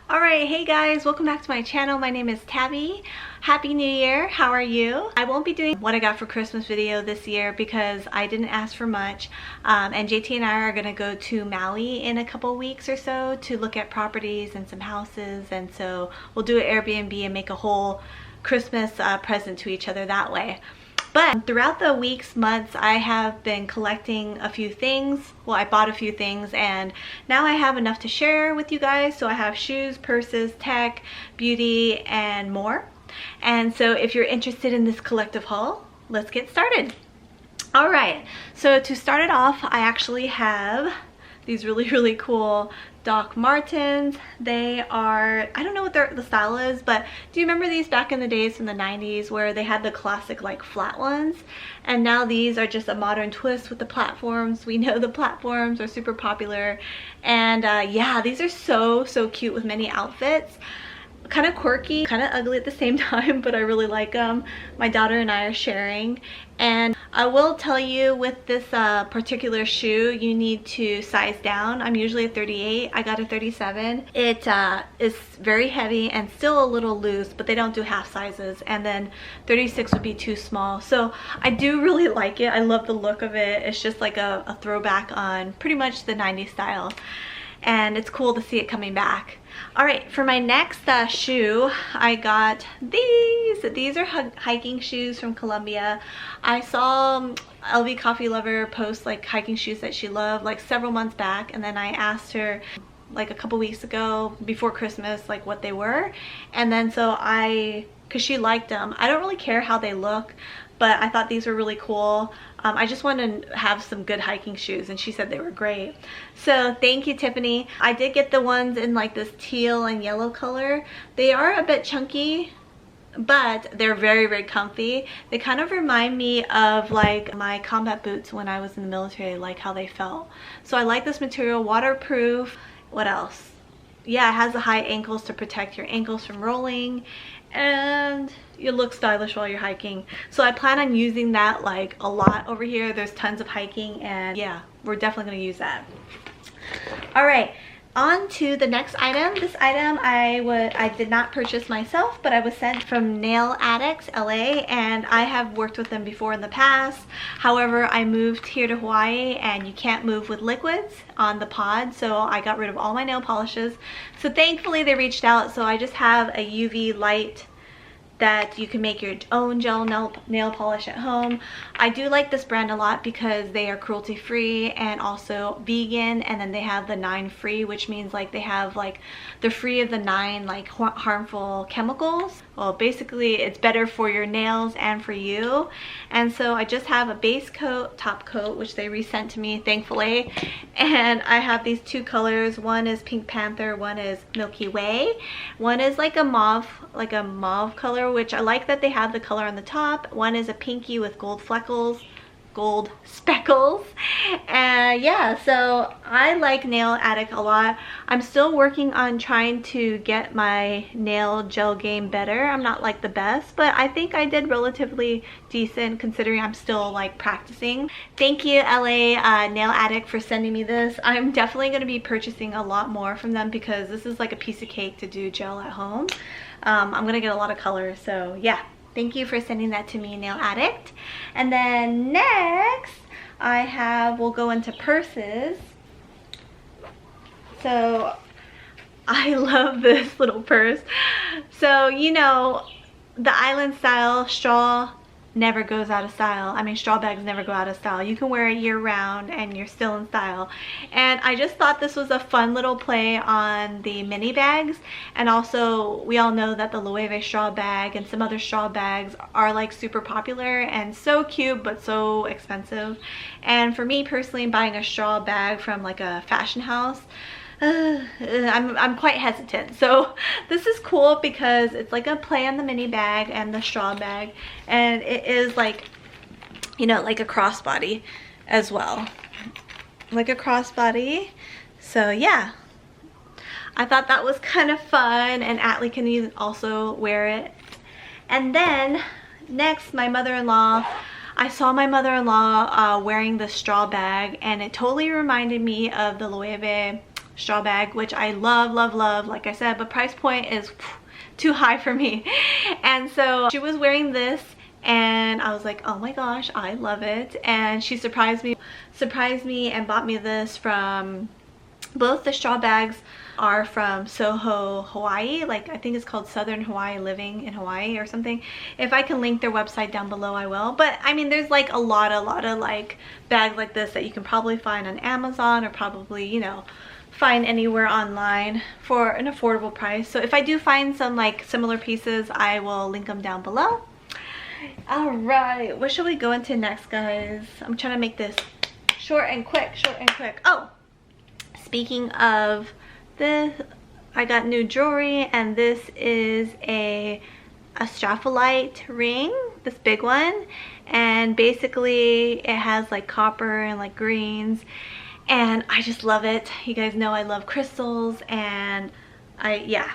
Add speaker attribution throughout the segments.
Speaker 1: Alright, hey guys, welcome back to my channel. My name is Tabby. Happy New Year, how are you? I won't be doing what I got for Christmas video this year because I didn't ask for much. And JT and I are gonna go to Maui in a couple weeks or so to look at properties and some houses, and so we'll do an Airbnb and make a whole Christmas present to each other that way. But throughout the weeks, months, I have been collecting a few things. Well, I bought a few things and now I have enough to share with you guys. So I have shoes, purses, tech, beauty, and more. And so if you're interested in this collective haul, let's get started. All right, so to start it off, I actually have these really cool Doc Martens. They are, I don't know what the style is, but do you remember these back in the days in the 90s where they had the classic like flat ones? And now these are just a modern twist with the platforms. We know the platforms are super popular. And yeah, these are so cute with many outfits. Kind of quirky, kind of ugly at the same time, but I really like them. My daughter and I are sharing. And I will tell you, with this particular shoe, you need to size down. I'm usually a 38. I got a 37. It is very heavy and still a little loose, but they don't do half sizes. And then 36 would be too small. So I do really like it. I love the look of it. It's just like a throwback on pretty much the 90s style. And it's cool to see it coming back. Alright, for my next shoe, I got these. These are hiking shoes from Colombia. I saw LV Coffee Lover post like hiking shoes that she loved like several months back, and then I asked her like a couple weeks ago before Christmas like what they were, and then so because she liked them. I don't really care how they look, but I thought these were really cool. I just wanted to have some good hiking shoes, and she said they were great. So thank you, Tiffany. I did get the ones in like this teal and yellow color. They are a bit chunky, but they're very comfy. They kind of remind me of like my combat boots when I was in the military, like how they felt. So I like this material, waterproof. What else? Yeah, it has the high ankles to protect your ankles from rolling, and you look stylish while you're hiking. So I plan on using that like a lot over here. There's tons of hiking, and yeah, we're definitely going to use that. All right, on to the next item. This item I did not purchase myself, but I was sent from Nail Addict LA, and I have worked with them before in the past. However, I moved here to Hawaii and you can't move with liquids on the pod, so I got rid of all my nail polishes. So thankfully they reached out, so I just have a UV light that you can make your own gel nail polish at home. I do like this brand a lot because they are cruelty free and also vegan, and then they have the 9 free, which means like they have like they're free of the 9 like harmful chemicals. Well, basically it's better for your nails and for you. And so I just have a base coat, top coat, which they resent to me thankfully, and I have these two colors. One is Pink Panther, one is Milky Way. One is like a mauve color, which I like that they have the color on the top. One is a pinky with gold speckles. And yeah, so I like Nail Addict a lot. I'm still working on trying to get my nail gel game better. I'm not like the best, but I think I did relatively decent considering I'm still like practicing. Thank you, LA Nail Addict, for sending me this. I'm definitely going to be purchasing a lot more from them because this is like a piece of cake to do gel at home. I'm gonna get a lot of colors, so yeah, thank you for sending that to me, Nail Addict. And then next we'll go into purses. So I love this little purse. So you know, the island style straw never goes out of style. I mean, straw bags never go out of style. You can wear it year round and you're still in style. And I just thought this was a fun little play on the mini bags. And also, we all know that the Loewe straw bag and some other straw bags are like super popular and so cute but so expensive. And for me personally, buying a straw bag from like a fashion house, I'm quite hesitant. So this is cool because it's like a play on the mini bag and the straw bag, and it is like, you know, like a crossbody as well, like a crossbody. So yeah, I thought that was kind of fun, and Atlee can also wear it. And then next, my mother-in-law, I saw my mother-in-law wearing the straw bag, and it totally reminded me of the Loewe straw bag, which I love, love, love, like I said, but price point is too high for me. And so she was wearing this and I was like, oh my gosh, I love it. And she surprised me and bought me this from, both the straw bags are from Soho, Hawaii. Like, I think it's called Southern Hawaii Living in Hawaii or something. If I can link their website down below, I will. But I mean, there's like a lot of like bags like this that you can probably find on Amazon, or probably, you know, find anywhere online for an affordable price. So if I do find some like similar pieces, I will link them down below. All right, what should we go into next, guys? I'm trying to make this short and quick. Oh, speaking of this, I got new jewelry, and this is a straphylite ring, this big one, and basically it has like copper and like greens, and I just love it. You guys know I love crystals, and I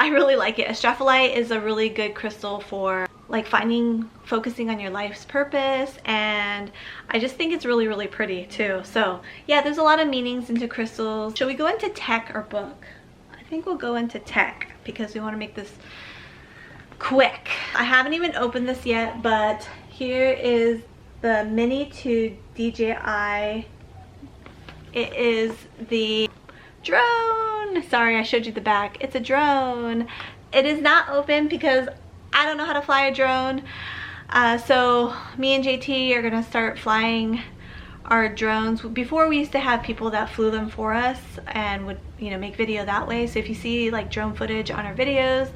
Speaker 1: really like it. A straphylite is a really good crystal for like focusing on your life's purpose, and I just think it's really, really pretty too. So yeah, there's a lot of meanings into crystals. Should we go into tech or book? I think we'll go into tech because we want to make this quick. I haven't even opened this yet, but here is the Mini 2 DJI. It is the drone. Sorry, I showed you the back. It's a drone. It is not open because I don't know how to fly a drone. So me and JT are gonna start flying our drones. Before, we used to have people that flew them for us and would, you know, make video that way. So if you see like drone footage on our videos,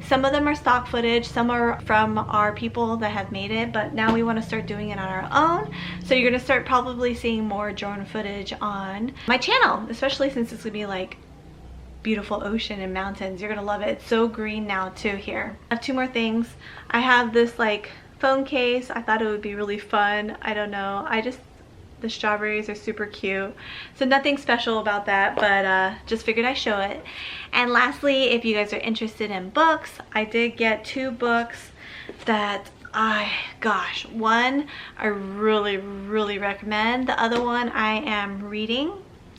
Speaker 1: some of them are stock footage, some are from our people that have made it, but now we want to start doing it on our own. So you're gonna start probably seeing more drone footage on my channel, especially since it's gonna be like beautiful ocean and mountains. You're gonna love it. It's so green now too here. I have two more things. I have this like phone case. I thought it would be really fun. I don't know, the strawberries are super cute, so nothing special about that, but just figured I'd show it. And lastly, if you guys are interested in books, I did get two books that one I really, really recommend. The other one I am reading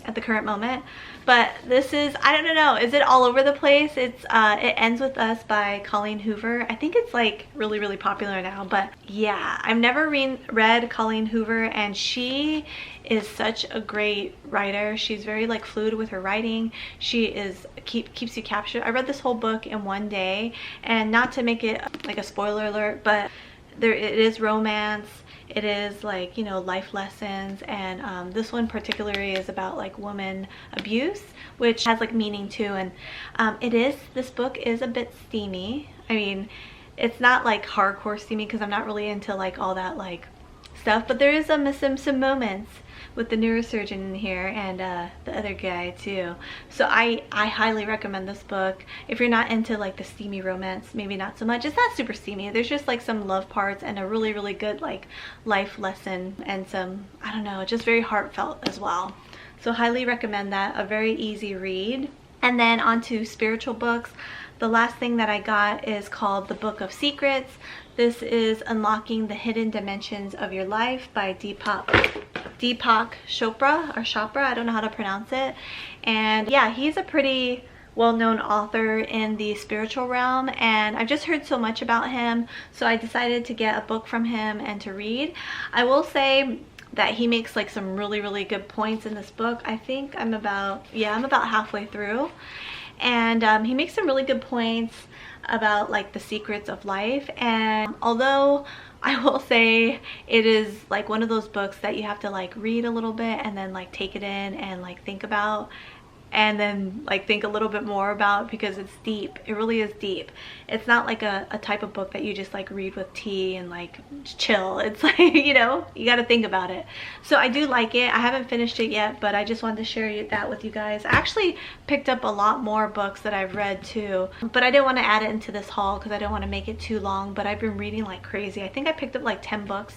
Speaker 1: at the current moment, but this is, I don't know, is it all over the place? It's It Ends With Us by Colleen Hoover. I think it's like really, really popular now, but yeah, I've never read Colleen Hoover, and she is such a great writer. She's very like fluid with her writing. She is keeps you captured. I read this whole book in one day, and not to make it like a spoiler alert, but it is romance. It is like, you know, life lessons, and this one particularly is about like woman abuse, which has like meaning too. And this book is a bit steamy. I mean, it's not like hardcore steamy because I'm not really into like all that like stuff, but there is some moments with the neurosurgeon in here and the other guy too. So I highly recommend this book. If you're not into like the steamy romance, maybe not so much. It's not super steamy. There's just like some love parts and a really, really good like life lesson, and some, I don't know, just very heartfelt as well. So highly recommend that. A very easy read. And then onto spiritual books. The last thing that I got is called The Book of Secrets. This is Unlocking the Hidden Dimensions of Your Life by Deepak Chopra, I don't know how to pronounce it. And yeah, he's a pretty well-known author in the spiritual realm, and I've just heard so much about him, so I decided to get a book from him and to read. I will say that he makes like some really, really good points in this book. I think I'm about halfway through, and he makes some really good points about like the secrets of life. And although I will say it is like one of those books that you have to like read a little bit and then like take it in and like think about, and then like think a little bit more about, because it's deep. It really is deep. It's not like a type of book that you just like read with tea and like chill. It's like, you know, you got to think about it. So I do like it. I haven't finished it yet, but I just wanted to share that with you guys. I actually picked up a lot more books that I've read too, but I didn't want to add it into this haul because I don't want to make it too long. But I've been reading like crazy. I think I picked up like 10 books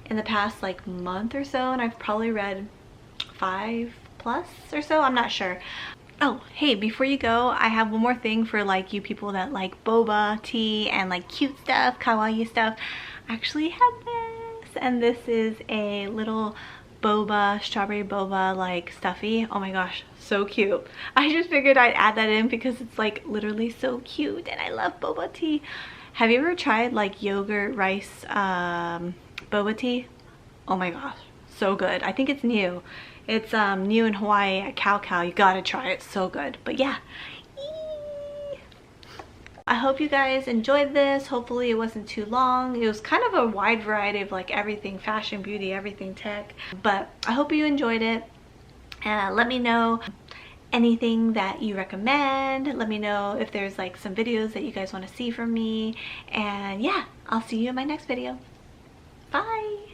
Speaker 1: in the past like month or so, and I've probably read 5+ or so, I'm not sure. Oh, hey, before you go, I have one more thing for like you people that like boba tea and like cute stuff, kawaii stuff. I actually have this, and this is a little boba, strawberry boba like stuffy. Oh my gosh, so cute. I just figured I'd add that in because it's like literally so cute and I love boba tea. Have you ever tried like yogurt rice boba tea? Oh my gosh, so good. I think it's new. It's new in Hawaii at Cow. You gotta try it, so good. But yeah, I hope you guys enjoyed this. Hopefully it wasn't too long. It was kind of a wide variety of like everything fashion, beauty, everything tech. But I hope you enjoyed it. Let me know anything that you recommend. Let me know if there's like some videos that you guys want to see from me. And yeah, I'll see you in my next video. Bye!